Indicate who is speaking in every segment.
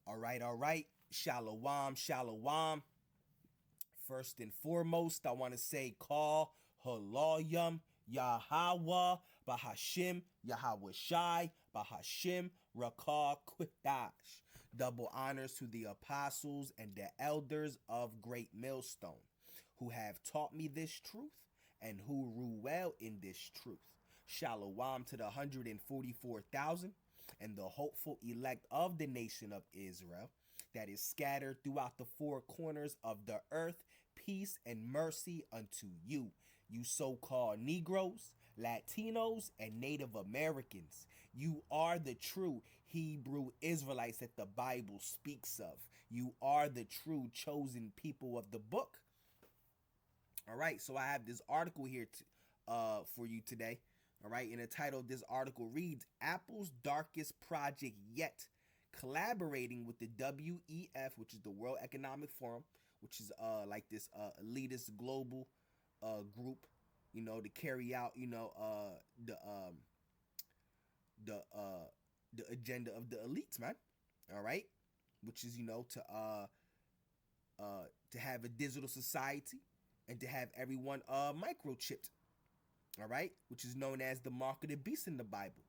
Speaker 1: All right. Shalom, shalom. First and foremost, I want to say call Halayim Yahweh Bahashim Yahweh Shai Bahashim Rakah Qudash. Double honors to the apostles and the elders of Great Millstone, who have taught me this truth and who rule well in this truth. Shalom to the 144,000 and the hopeful elect of the nation of Israel that is scattered throughout the four corners of the earth. Peace and mercy unto you, you so-called Negroes, Latinos, and Native Americans. You are the true Hebrew Israelites that the Bible speaks of. You are the true chosen people of the book. All right, so I have this article here for you today. All right, and the title of this article reads, Apple's Darkest Project Yet, collaborating with the WEF, which is the World Economic Forum, which is like this elitist global group, to carry out, the agenda of the elites, man. All right, which is, to have a digital society and to have everyone microchipped. All right, which is known as the mark of the beast in the Bible.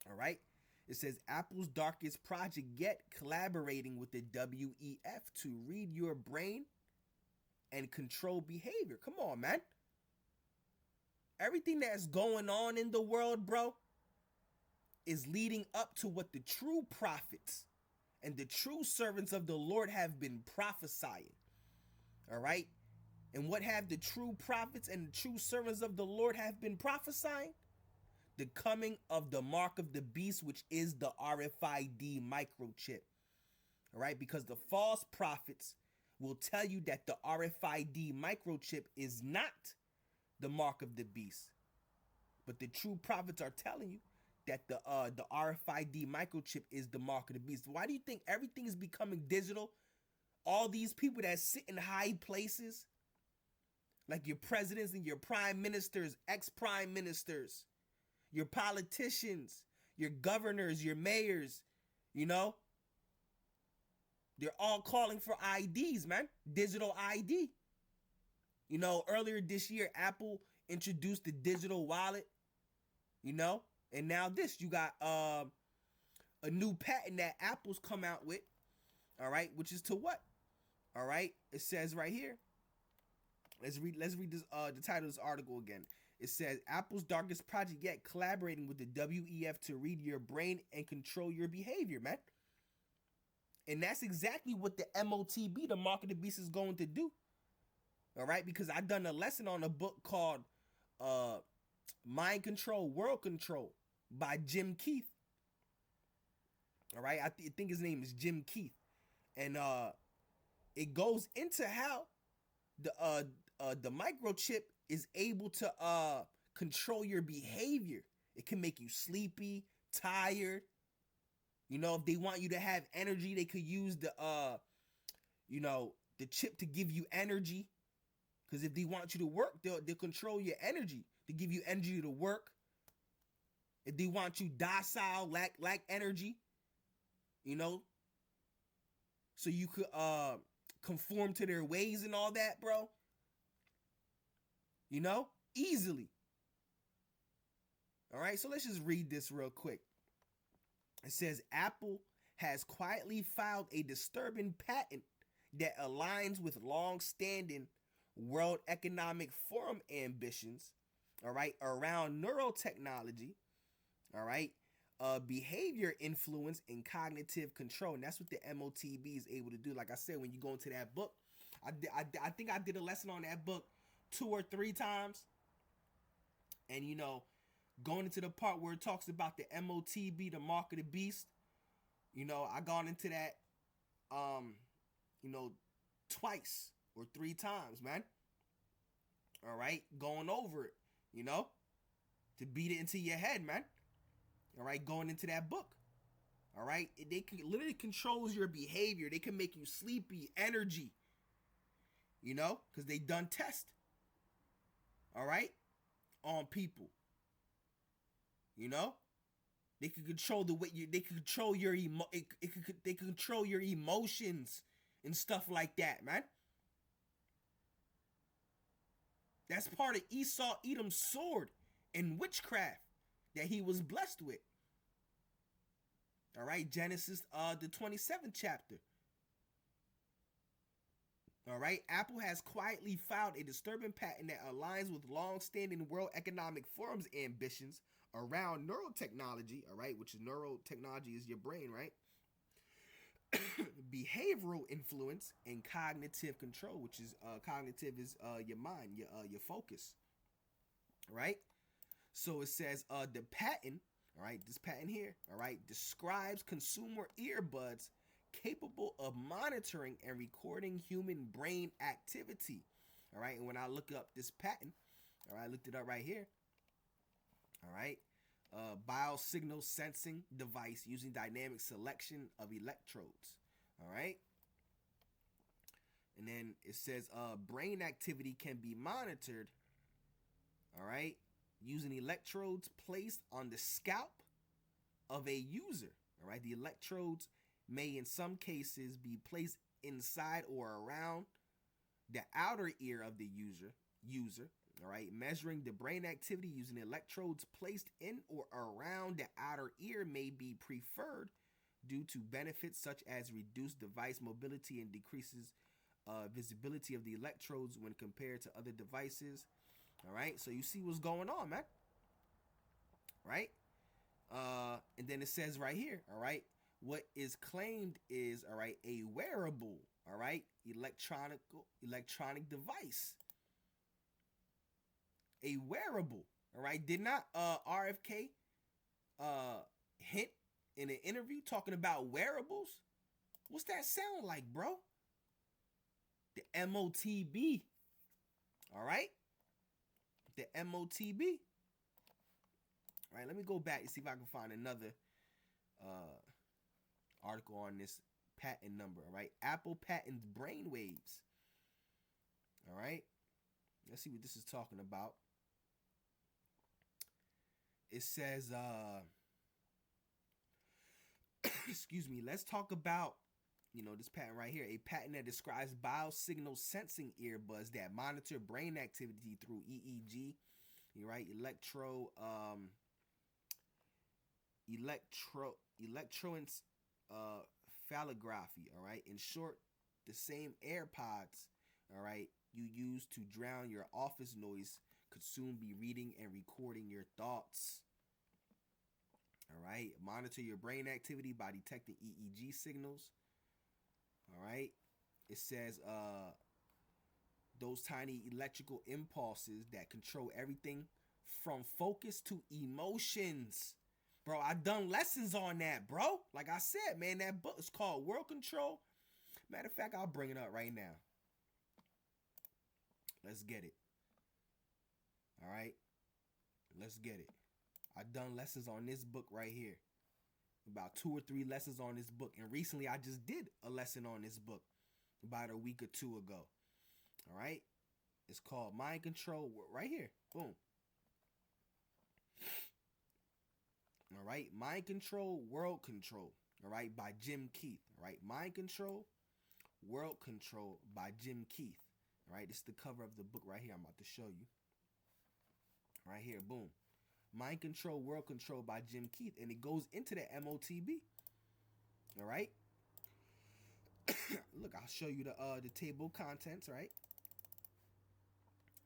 Speaker 1: All right. It says Apple's Darkest Project Yet, collaborating with the WEF to read your brain and control behavior. Come on, man. Everything that's going on in the world, bro, is leading up to what the true prophets and the true servants of the Lord have been prophesying. All right. And what have the true prophets and the true servants of the Lord have been prophesying? The coming of the mark of the beast, which is the RFID microchip. All right, because the false prophets will tell you that the RFID microchip is not the mark of the beast. But the true prophets are telling you that the RFID microchip is the mark of the beast. Why do you think everything is becoming digital? All these people that sit in high places, like your presidents and your prime ministers, ex-prime ministers, your politicians, your governors, your mayors, they're all calling for IDs, man. Digital ID. Earlier this year, Apple introduced the digital wallet, and now you got a new patent that Apple's come out with, all right, which is to what? All right, it says right here. Let's read this the title of this article again. It says Apple's Darkest Project Yet, collaborating with the WEF to read your brain and control your behavior, man. And that's exactly what the MOTB, the Mark of the Beast, is going to do. All right, because I done a lesson on a book called Mind Control, World Control by Jim Keith. All right, I think his name is Jim Keith, and it goes into how the microchip is able to control your behavior. It can make you sleepy, tired. If they want you to have energy, they could use the chip to give you energy. Because if they want you to work, they'll control your energy to give you energy to work. If they want you docile, lack energy, so you could conform to their ways and all that, bro. Easily. All right, so let's just read this real quick. It says Apple has quietly filed a disturbing patent that aligns with long-standing World Economic Forum ambitions, all right, around neurotechnology, all right, behavior influence and cognitive control. And that's what the MOTB is able to do. Like I said, when you go into that book, I think I did a lesson on that book 2 or 3 times. And, going into the part where it talks about the MOTB, the mark of the beast, I gone into that, twice or 3 times, man. All right, going over it, to beat it into your head, man. All right, going into that book. All right, they can literally controls your behavior. They can make you sleepy, energy, because they done test. All right, on people, They can control the way you. They can control your they can control your emotions and stuff like that, man. That's part of Esau Edom's sword and witchcraft that he was blessed with. All right, Genesis, the 27th chapter. All right, Apple has quietly filed a disturbing patent that aligns with long-standing World Economic Forum's ambitions around neurotechnology. All right, which is neurotechnology is your brain, right? Behavioral influence and cognitive control, which is cognitive is your mind, your focus. All right. So it says the patent, all right, this patent here, all right, describes consumer earbuds capable of monitoring and recording human brain activity. All right, and when I look up this patent, all right, I looked it up right here. All right, biosignal sensing device using dynamic selection of electrodes. All right, and then it says brain activity can be monitored. All right, using electrodes placed on the scalp of a user. All right, the electrodes may in some cases be placed inside or around the outer ear of the user. All right, measuring the brain activity using electrodes placed in or around the outer ear may be preferred due to benefits such as reduced device mobility and decreases visibility of the electrodes when compared to other devices. All right, so you see what's going on, man. Right? And then it says right here, all right, what is claimed is, all right, a wearable, all right, electronic device. A wearable, all right. Did not RFK hint in an interview talking about wearables? What's that sound like, bro? The MOTB. All right? The MOTB. All right, let me go back and see if I can find another article on this patent number. All right, Apple patents brainwaves. All right, let's see what this is talking about. It says, excuse me, let's talk about, this patent right here. A patent that describes biosignal sensing earbuds that monitor brain activity through EEG. You're right, electroencephalography, all right? In short, the same AirPods, all right, you use to drown your office noise could soon be reading and recording your thoughts. All right, monitor your brain activity by detecting EEG signals. All right, it says those tiny electrical impulses that control everything from focus to emotions. Bro, I done lessons on that, bro. Like I said, man, that book is called World Control. Matter of fact, I'll bring it up right now. Let's get it. All right, let's get it. I done lessons on this book right here. About 2 or 3 lessons on this book. And recently I just did a lesson on this book about a week or 2 ago. All right. It's called Mind Control right here. Boom. All right. Mind Control, World Control. All right. By Jim Keith. All right. Mind Control, World Control by Jim Keith. All right. This is the cover of the book right here. I'm about to show you. Right here. Boom. Mind Control, World Control by Jim Keith. And it goes into the MOTB. All right. Look, I'll show you the table of contents, right?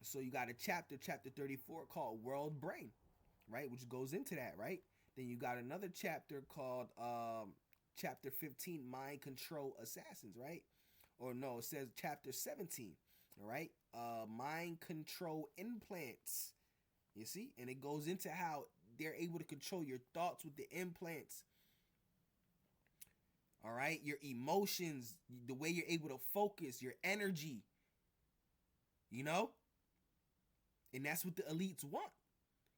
Speaker 1: So you got a chapter 34 called World Brain, right? Which goes into that, right? Then you got another chapter called chapter 15, Mind Control Assassins, right? Or no, it says chapter 17, all right? Mind Control Implants. You see? And it goes into how they're able to control your thoughts with the implants. All right? Your emotions, the way you're able to focus, your energy. You know? And that's what the elites want.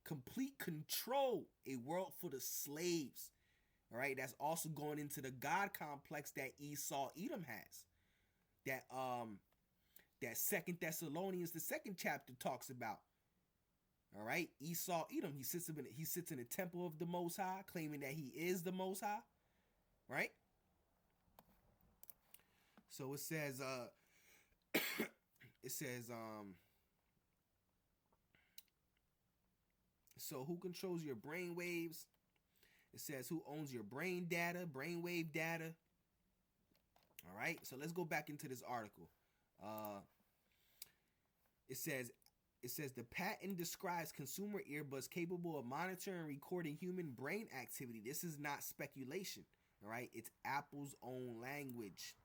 Speaker 1: Complete control. A world full of slaves. All right? That's also going into the God complex that Esau Edom has. That 2 Thessalonians, the 2nd chapter talks about. All right, Esau Edom. He sits in the temple of the Most High, claiming that he is the Most High. Right. So it says it says so who controls your brain waves? It says who owns your brain data, brainwave data. All right, so let's go back into this article. It says the patent describes consumer earbuds capable of monitoring and recording human brain activity. This is not speculation. All right, it's Apple's own language.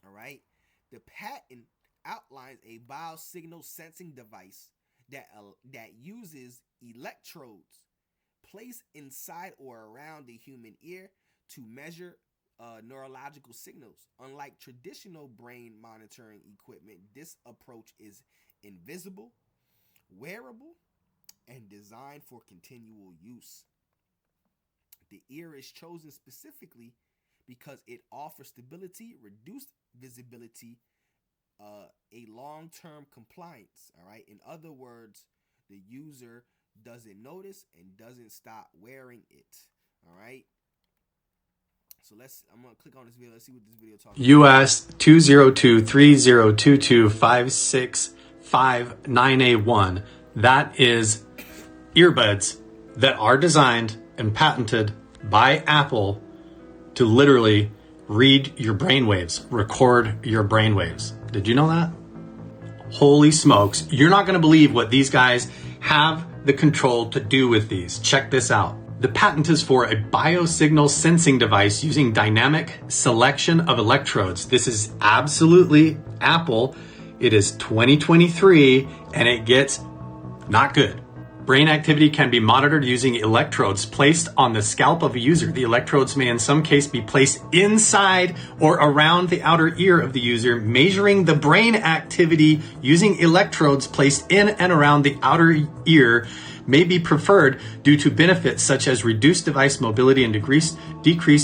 Speaker 1: All right, the patent outlines a biosignal sensing device that uses electrodes placed inside or around the human ear to measure neurological signals. Unlike traditional brain monitoring equipment, this approach is invisible, wearable, and designed for continual use. The ear is chosen specifically because it offers stability, reduced visibility, a long-term compliance. All right. In other words, the user doesn't notice and doesn't stop wearing it. All right. So I'm gonna click on this video. Let's see what this video talks about.
Speaker 2: US 20230225659A1. That is earbuds that are designed and patented by Apple to literally read your brainwaves, record your brainwaves. Did you know that? Holy smokes. You're not going to believe what these guys have the control to do with these. Check this out. The patent is for a biosignal sensing device using dynamic selection of electrodes. This is absolutely Apple. It is 2023 and it gets not good. Brain activity can be monitored using electrodes placed on the scalp of a user. The electrodes may in some case be placed inside or around the outer ear of the user, measuring the brain activity using electrodes placed in and around the outer ear may be preferred due to benefits such as reduced device mobility and decreased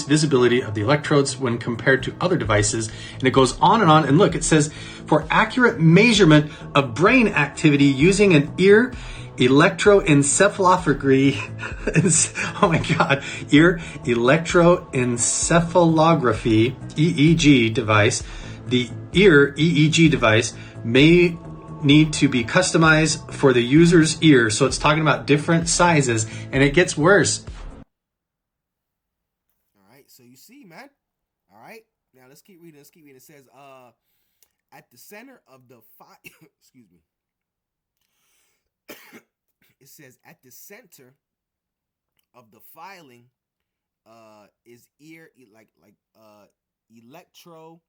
Speaker 2: visibility of the electrodes when compared to other devices. And it goes on. And look, it says for accurate measurement of brain activity using an ear electroencephalography, oh my God, ear electroencephalography, EEG device. The ear EEG device may need to be customized for the user's ear. So it's talking about different sizes and it gets worse.
Speaker 1: All right, so you see, man. All right, now let's keep reading. It says, at the center of the excuse me. It says at the center of the filing is ear electro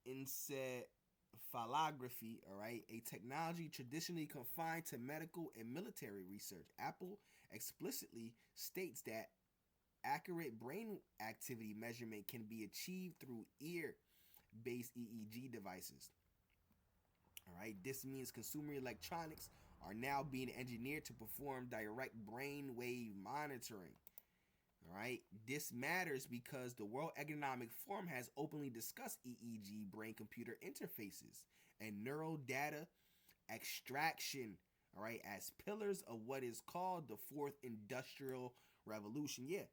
Speaker 1: encephalography, all right, a technology traditionally confined to medical and military research. Apple explicitly states that accurate brain activity measurement can be achieved through ear-based EEG devices. All right, this means consumer electronics are now being engineered to perform direct brainwave monitoring. All right, this matters because the World Economic Forum has openly discussed EEG brain-computer interfaces and neural data extraction, all right, as pillars of what is called the fourth industrial revolution. Yeah.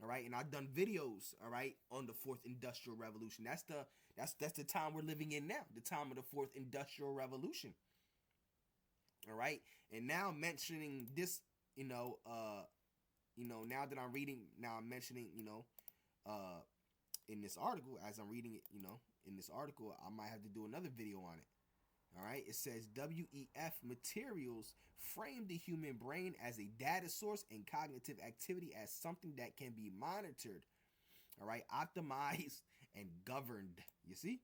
Speaker 1: All right, and I've done videos, all right, on the fourth industrial revolution. That's the time we're living in now, the time of the fourth industrial revolution. All right, and now mentioning this, now that I'm reading, now I'm mentioning, in this article, as I'm reading it, in this article, I might have to do another video on it. All right, it says WEF Materials frame the human brain as a data source and cognitive activity as something that can be monitored, all right, optimized and governed. You see?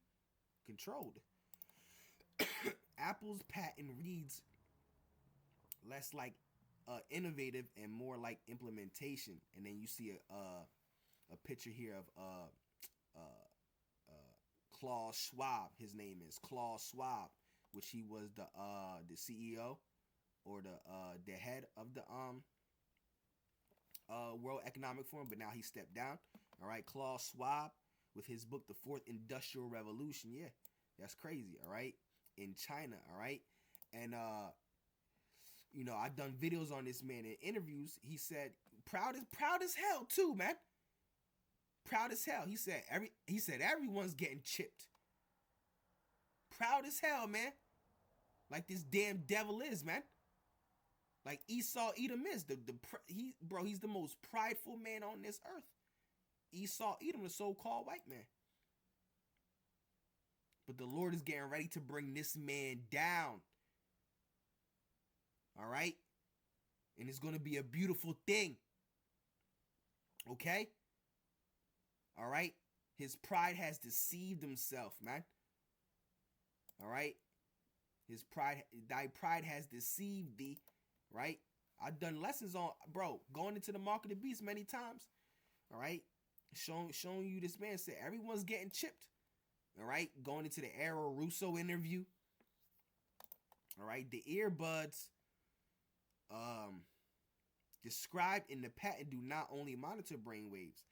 Speaker 1: Controlled. Apple's patent reads less like innovative and more like implementation. And then you see a picture here of Klaus Schwab. His name is Klaus Schwab, which he was the CEO or the head of the World Economic Forum, but now he stepped down. All right, Klaus Schwab with his book The Fourth Industrial Revolution. Yeah, that's crazy. All right, in China. All right, and I've done videos on this man in interviews. He said proud as hell too, man. Proud as hell. He said everyone's getting chipped. Proud as hell, man. Like this damn devil is, man. Like Esau Edom is he's the most prideful man on this earth. Esau Edom, the so-called white man. But the Lord is getting ready to bring this man down. All right? And it's going to be a beautiful thing. Okay? All right? His pride has deceived himself, man. All right? Thy pride has deceived thee, right? I've done lessons on, bro, going into the mark of the beast many times. All right? Showing you this man said everyone's getting chipped. All right? Going into the Arrow Russo interview. All right? The earbuds described in the patent do not only monitor brainwaves,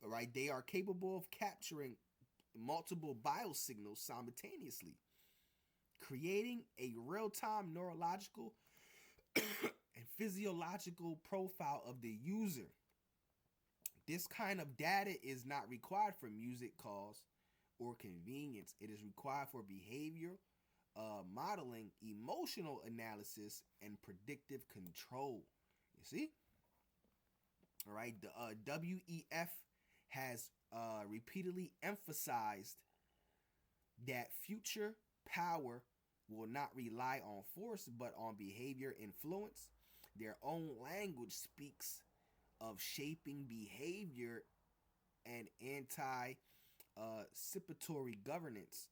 Speaker 1: all right, they are capable of capturing multiple biosignals simultaneously, creating a real-time neurological and physiological profile of the user. This kind of data is not required for music calls or convenience. It is required for behavior modeling, emotional analysis, and predictive control. You see? All right. The WEF has repeatedly emphasized that future power will not rely on force but on behavior influence. Their own language speaks of shaping behavior and anticipatory governance.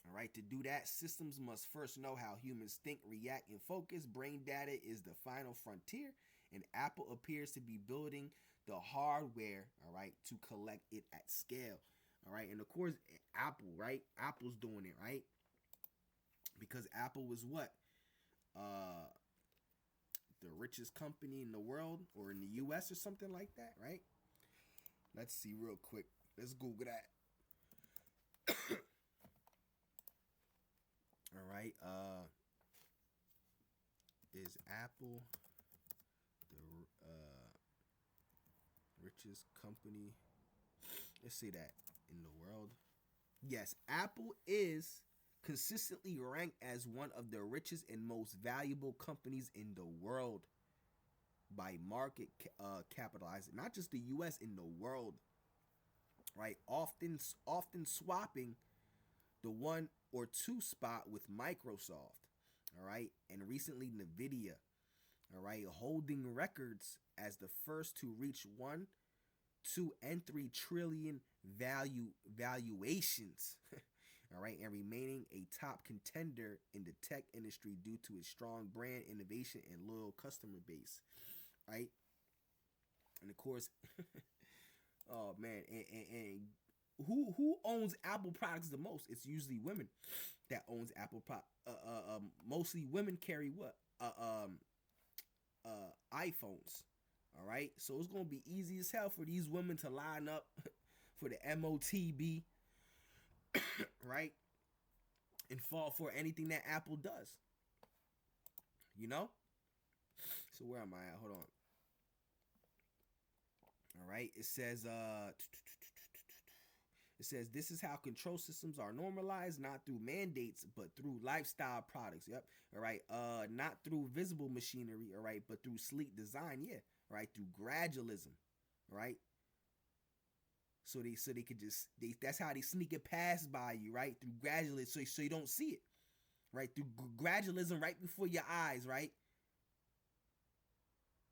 Speaker 1: All right, to do that, systems must first know how humans think, react, and focus. Brain data is the final frontier, and Apple appears to be building the hardware, all right, to collect it at scale. All right, and of course, Apple, right? Apple's doing it, right? Because Apple was what? The richest company in the world or in the US or something like that, right? Let's see real quick. Let's Google that. All right. Is Apple the richest company? Let's see that in the world. Yes, Apple is consistently ranked as one of the richest and most valuable companies in the world by market capitalizing, not just the US, in the world, right? Often swapping the 1 or 2 spot with Microsoft, all right, and recently Nvidia, all right, holding records as the first to reach 1, 2, and 3 trillion valuations. All right, and remaining a top contender in the tech industry due to its strong brand, innovation, and loyal customer base, right? And of course, oh man, and who owns Apple products the most? It's usually women that owns Apple mostly women carry what? iPhones. All right, so it's gonna be easy as hell for these women to line up for the MOTB. Right? And fall for anything that Apple does. You know? So where am I at? Hold on. All right. It says this is how control systems are normalized, not through mandates, but through lifestyle products. Yep. All right. Not through visible machinery, all right, but through sleek design, yeah. All right, through gradualism. All right. So they could just that's how they sneak it past by you, right? Through gradualism, so you don't see it, right? Through gradualism, right before your eyes, right?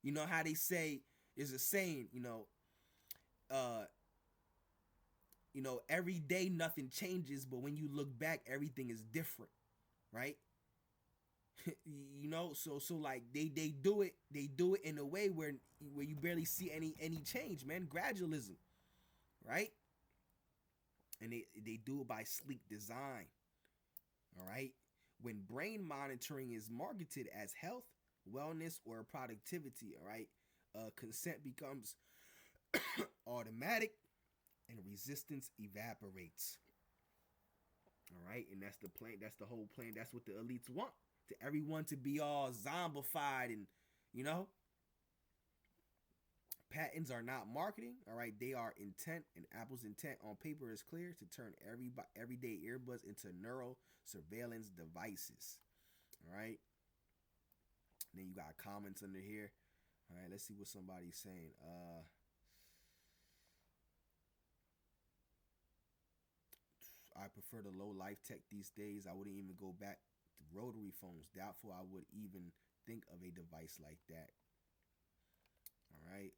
Speaker 1: You know how they say is a saying, every day nothing changes, but when you look back, everything is different, right? So like they do it in a way where you barely see any change, man. Gradualism. Right? And they do it by sleek design. All right? When brain monitoring is marketed as health, wellness, or productivity, all right, consent becomes automatic and resistance evaporates. All right? And that's the plan. That's the whole plan. That's what the elites want. to everyone to be all zombified and, you know, patents are not marketing, all right? They are intent, and Apple's intent on paper is clear to turn everyday earbuds into neural surveillance devices, all right? And then you got comments under here. All right, let's see what somebody's saying. I prefer the low life tech these days. I wouldn't even go back to rotary phones. Doubtful I would even think of a device like that. All right.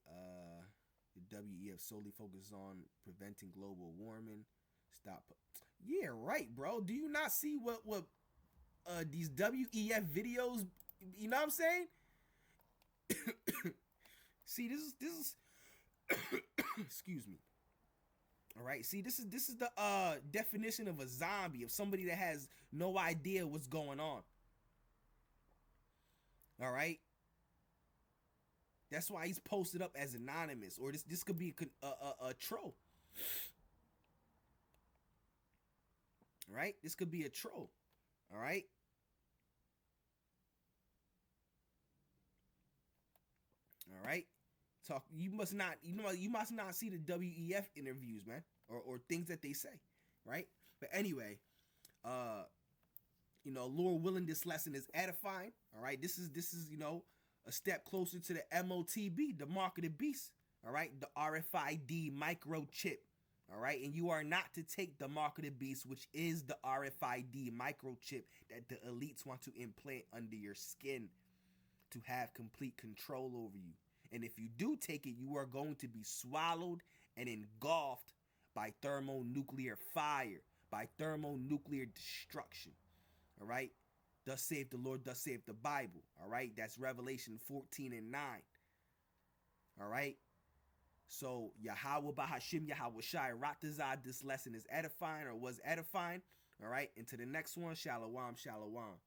Speaker 1: The WEF solely focuses on preventing global warming. Stop. Yeah, right, bro. Do you not see what these WEF videos? You know what I'm saying? See, this is excuse me. All right. See, this is the definition of a zombie, of somebody that has no idea what's going on. All right. That's why he's posted up as anonymous, or this could be a troll. All right. This could be a troll. All right. All right. Talk. You must not. You must not see the WEF interviews, man, or things that they say, right? But anyway, Lord willing, this lesson is edifying. All right. This is a step closer to the MOTB, the mark of the beast. All right. The RFID microchip. All right. And you are not to take the mark of the beast, which is the RFID microchip that the elites want to implant under your skin to have complete control over you. And if you do take it, you are going to be swallowed and engulfed by thermonuclear fire, by thermonuclear destruction. All right. Thus saith the Lord, thus saith the Bible. All right. That's Revelation 14:9. All right. So Yahweh Bahashim Yahweh Shai Ratazah, this lesson is edifying, or was edifying. All right. Into the next one. Shalom, shalom.